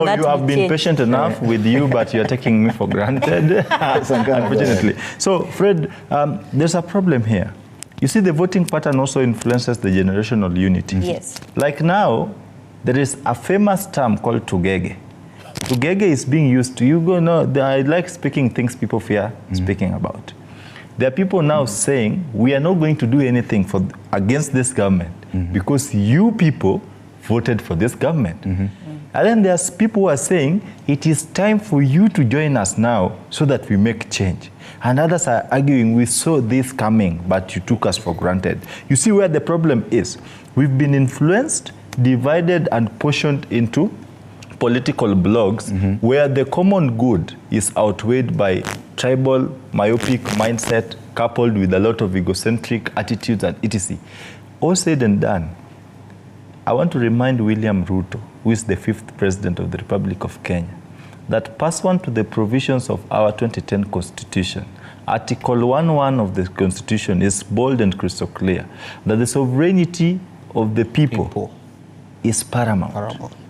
You have been patient enough with you, but you're taking me for granted, unfortunately. So, Fred, there's a problem here. You see, the voting pattern also influences the generational unity. Yes. Like now, there is a famous term called tugege. Tugege is being used to, I like speaking things people fear speaking about. There are people now saying, we are not going to do anything against this government because you people voted for this government. And then there's people who are saying, it is time for you to join us now so that we make change. And others are arguing, we saw this coming, but you took us for granted. You see where the problem is. We've been influenced, divided, and portioned into political blogs where the common good is outweighed by tribal, myopic mindset coupled with a lot of egocentric attitudes and etc. All said and done, I want to remind William Ruto, who is the 5th President of the Republic of Kenya, that pursuant to the provisions of our 2010 Constitution, Article 1.1 of the Constitution is bold and crystal clear, that the sovereignty of the people is paramount.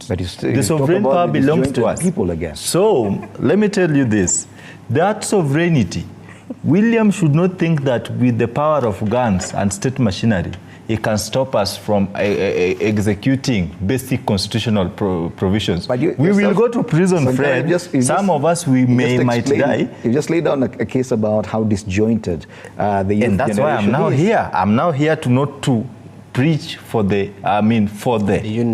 But the sovereign power belongs to us. People again. So, let me tell you this. That sovereignty, William should not think that with the power of guns and state machinery, he can stop us from executing basic constitutional provisions. But we will go to prison, Fred. Some of us might die. You just laid down a case about how disjointed the youth and that's why I'm now here. I'm now here not to preach for the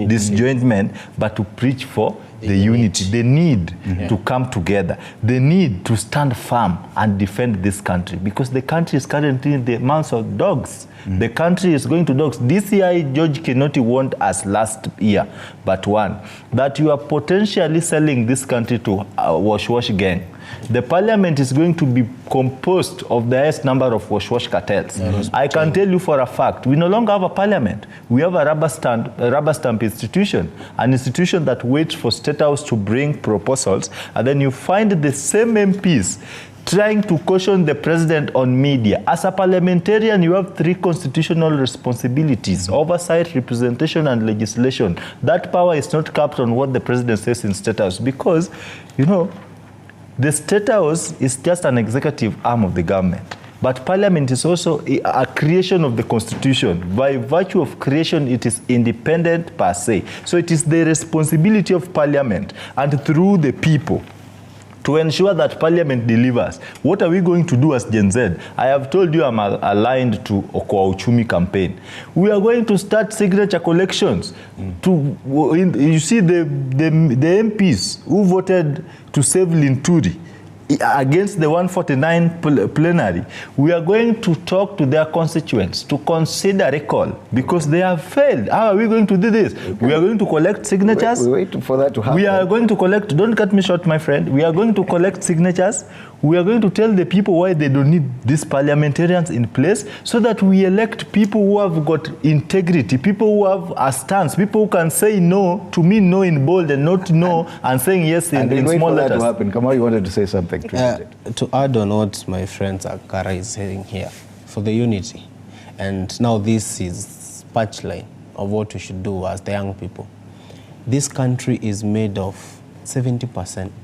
disjointment, but to preach for the unity, the need to come together, the need to stand firm and defend this country, because the country is currently in the mouths of dogs. The country is going to dogs. This year, George Kinoti warned us last year, but one, that you are potentially selling this country to a wash-wash gang. The parliament is going to be composed of the highest number of wash-wash cartels. I can tell you for a fact, we no longer have a parliament. We have a rubber stamp institution, an institution that waits for State House to bring proposals, and then you find the same MPs trying to caution the president on media. As a parliamentarian, you have 3 constitutional responsibilities: oversight, representation, and legislation. That power is not capped on what the president says in State House, because, the State House is just an executive arm of the government. But Parliament is also a creation of the Constitution. By virtue of creation, it is independent per se. So it is the responsibility of Parliament and through the people to ensure that Parliament delivers. What are we going to do as Gen Z? I have told you I'm aligned to Okoa Uchumi campaign. We are going to start signature collections. You see the MPs who voted to save Linturi against the 149 plenary, we are going to talk to their constituents to consider recall, because they have failed. How are we going to do this? We are going to collect signatures. We wait for that to happen. We are going to collect, don't cut me short, my friend. We are going to collect signatures. We are going to tell the people why they don't need these parliamentarians in place, so that we elect people who have got integrity, people who have a stance, people who can say no to mean no in bold and not no and saying yes in small letters. That to happen. Kamau, you wanted to say something. To add on what my friend Akara is saying here, for the unity, and now this is punchline of what we should do as the young people. This country is made of 70%